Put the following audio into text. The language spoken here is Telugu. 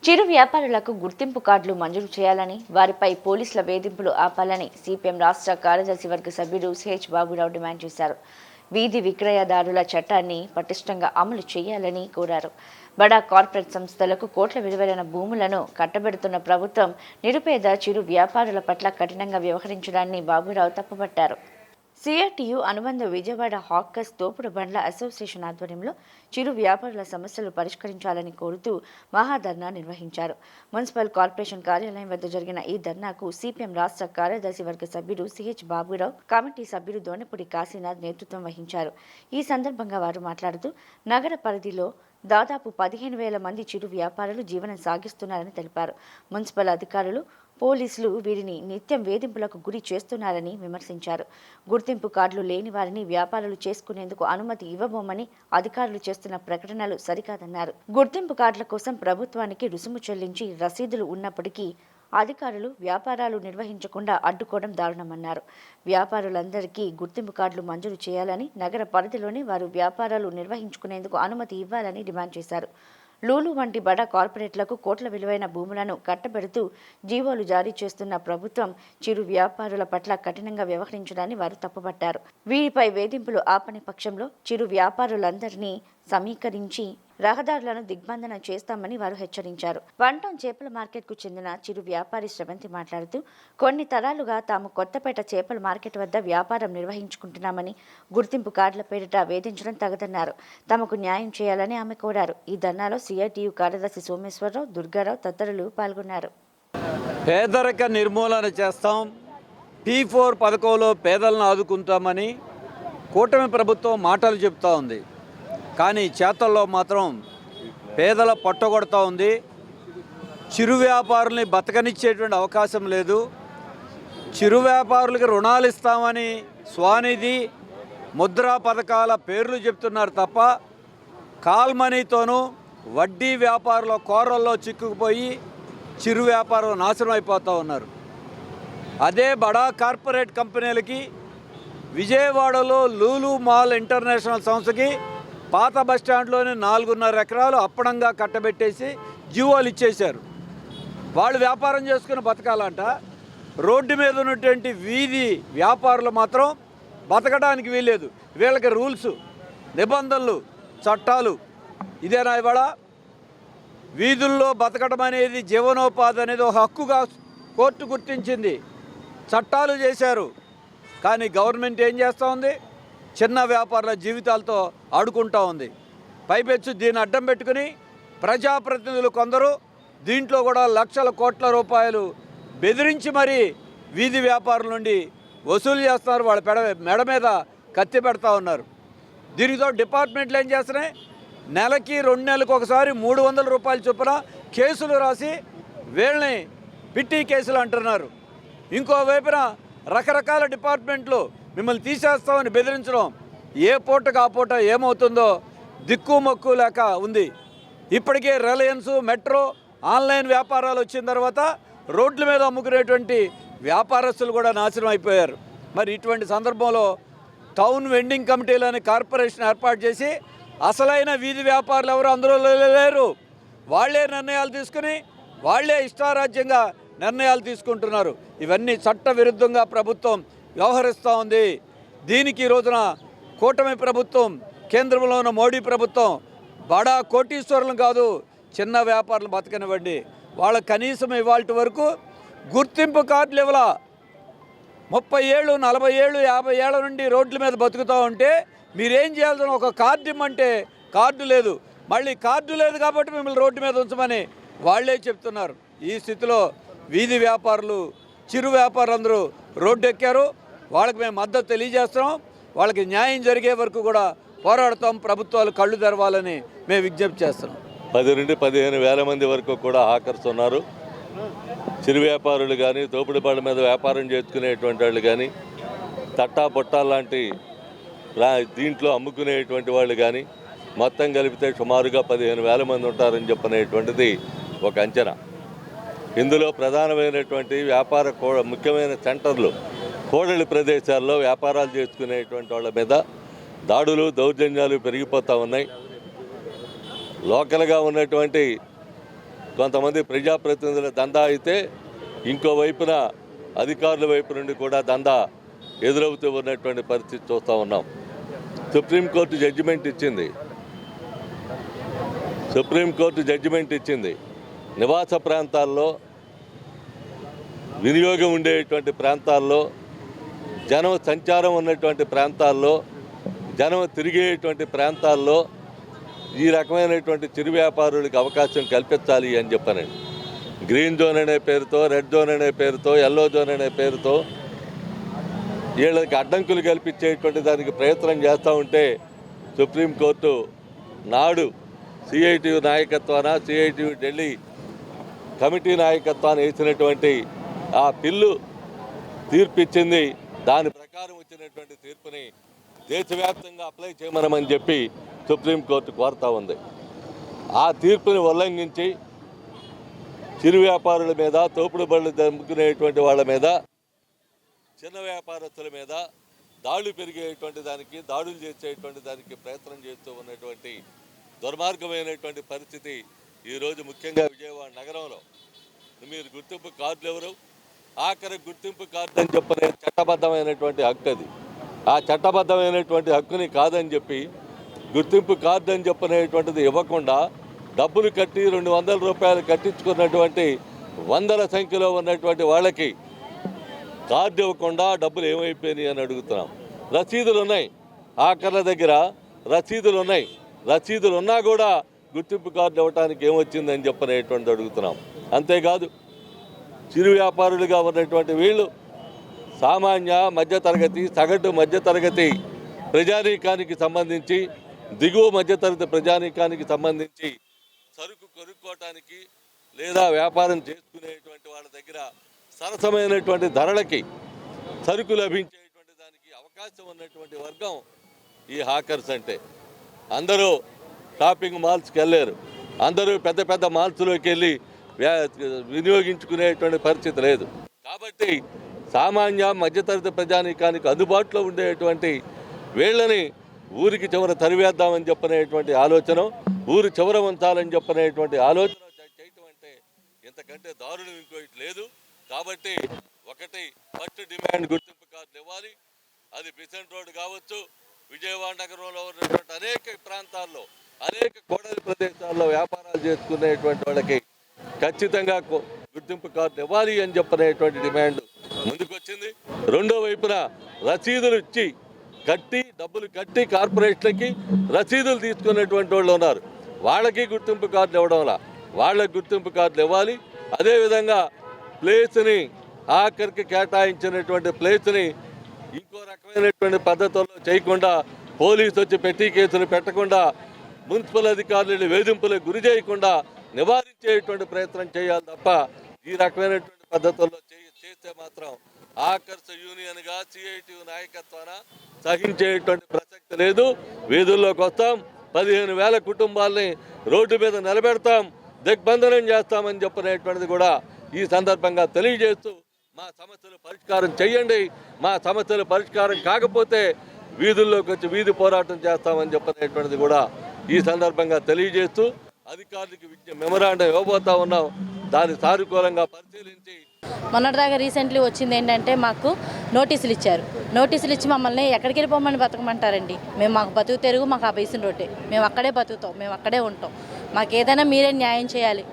చిరు వ్యాపారులకు గుర్తింపు కార్డులు మంజూరు చేయాలని, వారిపై పోలీసుల వేధింపులు ఆపాలని సిపిఎం రాష్ట్ర కార్యదర్శి వర్గ సభ్యుడు సిహెచ్ బాబురావు డిమాండ్ చేశారు. వీధి విక్రయదారుల చట్టాన్ని పటిష్టంగా అమలు చేయాలని కోరారు. బడా కార్పొరేట్ సంస్థలకు కోట్ల విలువైన భూములను కట్టబెడుతున్న ప్రభుత్వం నిరుపేద చిరు వ్యాపారుల పట్ల కఠినంగా వ్యవహరించడాన్ని బాబురావు తప్పుపట్టారు. సిఐటియు అనుబంధ విజయవాడ హాకర్స్ తోపుడు బండ్ల అసోసియేషన్ ఆధ్వర్యంలో చిరు వ్యాపారుల సమస్యలు పరిష్కరించాలని కోరుతూ మహాధర్నా నిర్వహించారు. మున్సిపల్ కార్పొరేషన్ కార్యాలయం వద్ద జరిగిన ఈ ధర్నాకు సిపిఎం రాష్ట్ర కార్యదర్శి వర్గ సభ్యుడు సిహెచ్ బాబురావు, కమిటీ సభ్యుడు దోనపూడి కాశీనాథ్ నేతృత్వం వహించారు. ఈ సందర్భంగా వారు మాట్లాడుతూ నగర పరిధిలో దాదాపు 15,000 మంది చిరు వ్యాపారులు జీవనం సాగిస్తున్నారని తెలిపారు. మున్సిపల్ అధికారులు, పోలీసులు వీరిని నిత్యం వేధింపులకు గురి చేస్తున్నారని విమర్శించారు. గుర్తింపు కార్డులు లేని వారిని వ్యాపారాలు చేసుకునేందుకు అనుమతి ఇవ్వబోమని అధికారులు చేస్తున్న ప్రకటనలు సరికాదన్నారు. గుర్తింపు కార్డుల కోసం ప్రభుత్వానికి రుసుము చెల్లించి రసీదులు ఉన్నప్పటికీ అధికారులు వ్యాపారాలు నిర్వహించకుండా అడ్డుకోవడం దారుణమన్నారు. వ్యాపారులందరికీ గుర్తింపు కార్డులు మంజూరు చేయాలని, నగర పరిధిలోనే వారు వ్యాపారాలు నిర్వహించుకునేందుకు అనుమతి ఇవ్వాలని డిమాండ్ చేశారు. లూలు వంటి బడా కార్పొరేట్లకు కోట్ల విలువైన భూములను కట్టబెడుతూ జీవోలు జారీ చేస్తున్న ప్రభుత్వం చిరు వ్యాపారుల పట్ల కఠినంగా వ్యవహరించడాన్ని వారు తప్పుపట్టారు. వీరిపై వేధింపులు ఆపని పక్షంలో చిరు వ్యాపారులందరినీ సమీకరించి రహదారులను దిగ్బంధన చేస్తామని వారు హెచ్చరించారు. వన్ టౌన్ చేపల మార్కెట్కు చెందిన చిరు వ్యాపారి శ్రవంతి మాట్లాడుతూ కొన్ని తరాలుగా తాము కొత్తపేట చేపల మార్కెట్ వద్ద వ్యాపారం నిర్వహించుకుంటున్నామని, గుర్తింపు కార్డుల పేరిట వేధించడం తగదన్నారు. తమకు న్యాయం చేయాలని ఆమె కోరారు. ఈ ధర్నాలో సిఐటియు కార్యదర్శి సోమేశ్వరరావు, దుర్గారావు తదితరులు పాల్గొన్నారు. పేదరిక నిర్మూలన చేస్తాం, P4 పథకంలో పేదలను ఆదుకుంటామని కూటమి ప్రభుత్వం మాటలు చెప్తా ఉంది. కానీ చేతల్లో మాత్రం పేదల పొట్టగొడతా ఉంది. చిరు వ్యాపారుల్ని బతకనిచ్చేటువంటి అవకాశం లేదు. చిరు వ్యాపారులకి రుణాలు ఇస్తామని స్వానిధి, ముద్రా పథకాల పేర్లు చెప్తున్నారు తప్ప కాల్ మనీతోనూ వడ్డీ వ్యాపారుల కోరల్లో చిక్కుకుపోయి చిరు వ్యాపారం నాశనం అయిపోతూ ఉన్నారు. అదే బడా కార్పొరేట్ కంపెనీలకి విజయవాడలో లూలు మాల్ ఇంటర్నేషనల్ సంస్థకి పాత బస్టాండ్లోనే 4.5 ఎకరాలు అప్పడంగా కట్టబెట్టేసి జీవోలు ఇచ్చేశారు. వాళ్ళు వ్యాపారం చేసుకుని బతకాలంట. రోడ్డు మీద ఉన్నటువంటి వీధి వ్యాపారులు మాత్రం బతకడానికి వీల్లేదు. వీళ్ళకి రూల్స్, నిబంధనలు, చట్టాలు ఇదేనా? ఇవాళ వీధుల్లో బతకడం అనేది, జీవనోపాధి అనేది ఒక హక్కుగా కోర్టు గుర్తించింది, చట్టాలు చేశారు. కానీ గవర్నమెంట్ ఏం చేస్తూ ఉంది? చిన్న వ్యాపారుల జీవితాలతో ఆడుకుంటూ ఉంది. పైపెచ్చు దీన్ని అడ్డం పెట్టుకుని ప్రజాప్రతినిధులు కొందరు దీంట్లో కూడా లక్షల కోట్ల రూపాయలు బెదిరించి మరీ వీధి వ్యాపారుల నుండి వసూలు చేస్తున్నారు. వాళ్ళ మెడ మీద కత్తి పెడతా ఉన్నారు. దీనితో డిపార్ట్మెంట్లు ఏం చేస్తున్నాయి? నెలకి 2 నెలలకు ఒకసారి 300 రూపాయల చొప్పున కేసులు రాసి వీళ్ళని పిట్టి కేసులు అంటున్నారు. ఇంకోవైపున రకరకాల డిపార్ట్మెంట్లు మిమ్మల్ని తీసేస్తామని బెదిరించడం, ఏ పూటకు ఆ పూట ఏమవుతుందో దిక్కు మొక్కు లేక ఉంది. ఇప్పటికే రిలయన్స్, మెట్రో, ఆన్లైన్ వ్యాపారాలు వచ్చిన తర్వాత రోడ్ల మీద అమ్ముకునేటువంటి వ్యాపారస్తులు కూడా నాశనం అయిపోయారు. మరి ఇటువంటి సందర్భంలో టౌన్ వెండింగ్ కమిటీలని కార్పొరేషన్ ఏర్పాటు చేసి అసలైన వీధి వ్యాపారులు ఎవరు అందులో లేరు. వాళ్లే నిర్ణయాలు తీసుకుని వాళ్లే ఇష్టారాజ్యంగా నిర్ణయాలు తీసుకుంటున్నారు. ఇవన్నీ చట్ట విరుద్ధంగా ప్రభుత్వం వ్యవహరిస్తూ ఉంది. దీనికి ఈ రోజున కూటమి ప్రభుత్వం, కేంద్రంలో ఉన్న మోడీ ప్రభుత్వం బడా కోటీశ్వరులను కాదు, చిన్న వ్యాపారులు బతకనివ్వండి. వాళ్ళ కనీసం ఇవాళ వరకు గుర్తింపు కార్డులు ఇవ్వాల. 30 ఏళ్ళు, 40 ఏళ్ళు, 50 ఏళ్ల నుండి రోడ్ల మీద బతుకుతూ ఉంటే మీరేం చేయాల్సిన ఒక కార్డు ఇమ్మంటే కార్డు లేదు. మళ్ళీ కార్డు లేదు కాబట్టి మిమ్మల్ని రోడ్డు మీద ఉంచమని వాళ్లే చెప్తున్నారు. ఈ స్థితిలో వీధి వ్యాపారులు, చిరు వ్యాపారులు అందరూ రోడ్డు ఎక్కారు. వాళ్ళకి మేము మద్దతు తెలియజేస్తున్నాం. వాళ్ళకి న్యాయం జరిగే వరకు కూడా పోరాడతాం. ప్రభుత్వాలు కళ్ళు తెరవాలని మేము విజ్ఞప్తి చేస్తున్నాం. 10 నుండి 15,000 మంది వరకు కూడా హాకర్స్ ఉన్నారు. చిరు వ్యాపారులు కానీ, తోపుడు బండ్ల మీద వ్యాపారం చేసుకునేటువంటి వాళ్ళు కానీ, తట్టా పొట్టా లాంటి దీంట్లో అమ్ముకునేటువంటి వాళ్ళు కానీ మొత్తం కలిపితే సుమారుగా 15,000 మంది ఉంటారని చెప్పనేటువంటిది ఒక అంచనా. ఇందులో ప్రధానమైనటువంటి ముఖ్యమైన సెంటర్లు, కూడలి ప్రదేశాల్లో వ్యాపారాలు చేసుకునేటువంటి వాళ్ళ మీద దాడులు, దౌర్జన్యాలు పెరిగిపోతూ ఉన్నాయి. లోకల్గా ఉన్నటువంటి కొంతమంది ప్రజాప్రతినిధుల దందా అయితే ఇంకో వైపున అధికారుల వైపు నుండి కూడా దందా ఎదురవుతూ ఉన్నటువంటి పరిస్థితి చూస్తూ ఉన్నాం. సుప్రీంకోర్టు జడ్జిమెంట్ ఇచ్చింది నివాస ప్రాంతాల్లో, వినియోగం ఉండేటువంటి ప్రాంతాల్లో, జనం సంచారం ఉన్నటువంటి ప్రాంతాల్లో, జనం తిరిగేటువంటి ప్రాంతాల్లో ఈ రకమైనటువంటి చిరు వ్యాపారులకు అవకాశం కల్పించాలి అని చెప్పానండి. గ్రీన్ జోన్ అనే పేరుతో, రెడ్ జోన్ అనే పేరుతో, ఎల్లో జోన్ అనే పేరుతో వీళ్ళకి అడ్డంకులు కల్పించేటువంటి దానికి ప్రయత్నం చేస్తూ ఉంటే సుప్రీంకోర్టు నాడు సిఐటియు నాయకత్వాన, సిఐటియు ఢిల్లీ కమిటీ నాయకత్వాన్ని వేసినటువంటి ఆ పిల్లు తీర్పిచ్చింది. దాని ప్రకారం వచ్చినటువంటి తీర్పుని దేశవ్యాప్తంగా అప్లై చేయమనమని చెప్పి సుప్రీంకోర్టు కోరుతూ ఉంది. ఆ తీర్పుని ఉల్లంఘించి చిరు వ్యాపారుల మీద, తోపుడు బళ్ళు అమ్ముకునేటువంటి వాళ్ళ మీద, చిన్న వ్యాపారస్తుల మీద దాడులు పెరిగేటువంటి దానికి, దాడులు చేసేటువంటి దానికి ప్రయత్నం చేస్తూ ఉన్నటువంటి దుర్మార్గమైనటువంటి పరిస్థితి ఈరోజు ముఖ్యంగా విజయవాడ నగరంలో. మీరు గుర్తింపు కార్డులు ఎవరు? ఆఖరి గుర్తింపు కార్డు అని చెప్పనే చట్టబద్ధమైనటువంటి హక్కు అది. ఆ చట్టబద్ధమైనటువంటి హక్కుని కాదని చెప్పి గుర్తింపు కార్డు అని చెప్పనేటువంటిది ఇవ్వకుండా డబ్బులు కట్టి 200 రూపాయలు కట్టించుకున్నటువంటి వందల సంఖ్యలో ఉన్నటువంటి వాళ్ళకి కార్డు ఇవ్వకుండా డబ్బులు ఏమైపోయినాయి అని అడుగుతున్నాం. రసీదులు ఉన్నాయి, ఆఖర్ల దగ్గర రసీదులు ఉన్నాయి. రసీదులు ఉన్నా కూడా గుర్తింపు కార్డు ఇవ్వడానికి ఏమొచ్చిందని చెప్పనేటువంటి అడుగుతున్నాం. అంతేకాదు చిరు వ్యాపారులుగా ఉన్నటువంటి వీళ్ళు సామాన్య మధ్యతరగతి, సగటు మధ్యతరగతి ప్రజానీకానికి సంబంధించి, దిగువ మధ్యతరగతి ప్రజానీకానికి సంబంధించి సరుకు కొనుక్కోవటానికి లేదా వ్యాపారం చేసుకునేటువంటి వాళ్ళ దగ్గర సరసమైనటువంటి ధరలకి సరుకు లభించేటువంటి దానికి అవకాశం ఉన్నటువంటి వర్గం ఈ హాకర్స్. అంటే అందరూ షాపింగ్ మాల్స్కి వెళ్ళారు, అందరూ పెద్ద పెద్ద మాల్స్లోకి వెళ్ళి వినియోగించుకునేటువంటి పరిస్థితి లేదు. కాబట్టి సామాన్య మధ్యతరగతి ప్రజానీకానికి అందుబాటులో ఉండేటువంటి వీళ్ళని ఊరికి చివర తరివేద్దామని చెప్పనేటువంటి ఆలోచన, ఊరు చివర ఉంచాలని చెప్పనేటువంటి ఆలోచన చేయటం అంటే ఇంతకంటే దారుణం ఇంకోటి లేదు. కాబట్టి ఒకటి ఫస్ట్ డిమాండ్ గుర్తింపు కార్డులు ఇవ్వాలి. అది బిసెంట్ రోడ్ కావచ్చు, విజయవాడ నగరంలో ఉన్నటువంటి అనేక ప్రాంతాల్లో, అనేక కోడలి ప్రదేశాల్లో వ్యాపారాలు చేసుకునేటువంటి వాళ్ళకి ఖచ్చితంగా గుర్తింపు కార్డు ఇవ్వాలి అని చెప్పనేటువంటి డిమాండ్ ముందుకొచ్చింది. రెండో వైపున రసీదులు ఇచ్చి డబ్బులు కట్టి కార్పొరేషన్లకి రసీదులు తీసుకునేటువంటి వాళ్ళు ఉన్నారు. వాళ్ళకి గుర్తింపు కార్డులు ఇవ్వడంలా వాళ్ళకి గుర్తింపు కార్డులు ఇవ్వాలి. అదేవిధంగా ప్లేస్ని, ఆఖరికి కేటాయించినటువంటి ప్లేస్ని ఇంకో రకమైనటువంటి పద్ధతుల్లో చేయకుండా, పోలీసు వచ్చి పెట్టి కేసులు పెట్టకుండా, మున్సిపల్ అధికారులను వేధింపులకు గురి చేయకుండా నివారించేటువంటి ప్రయత్నం చేయాలి తప్ప ఈ రకమైనటువంటి పద్ధతుల్లో చేస్తే మాత్రం ఆకర్ష యూనియన్గా సిఐటియు నాయకత్వాన సహించేటువంటి ప్రసక్తి లేదు. వీధుల్లోకి వస్తాం, 15,000 కుటుంబాలని రోడ్డు మీద నిలబెడతాం, దిగ్బంధనం చేస్తామని చెప్పనేటువంటిది కూడా ఈ సందర్భంగా తెలియజేస్తూ మా సమస్యలు పరిష్కారం చేయండి, మా సమస్యలు పరిష్కారం కాకపోతే వీధుల్లోకి వచ్చి వీధి పోరాటం చేస్తామని చెప్పనేటువంటిది కూడా ఈ సందర్భంగా తెలియజేస్తూ అధికారులకు మెమరాండం ఇవ్వబోతా ఉన్నాం. దాన్ని సానుకూలంగా పరిశీలించి మొన్నటిదాకా రీసెంట్లీ వచ్చింది ఏంటంటే మాకు నోటీసులు ఇచ్చారు. నోటీసులు ఇచ్చి మమ్మల్ని ఎక్కడికి వెళ్ళిపోమని బతకమంటారండి. మాకు బతుకు తెరుగు, మాకు ఆ బేసిన్ రోడ్డే, మేము అక్కడే బతుకుతాం, మేము అక్కడే ఉంటాం. మాకు ఏదైనా మీరే న్యాయం చేయాలి.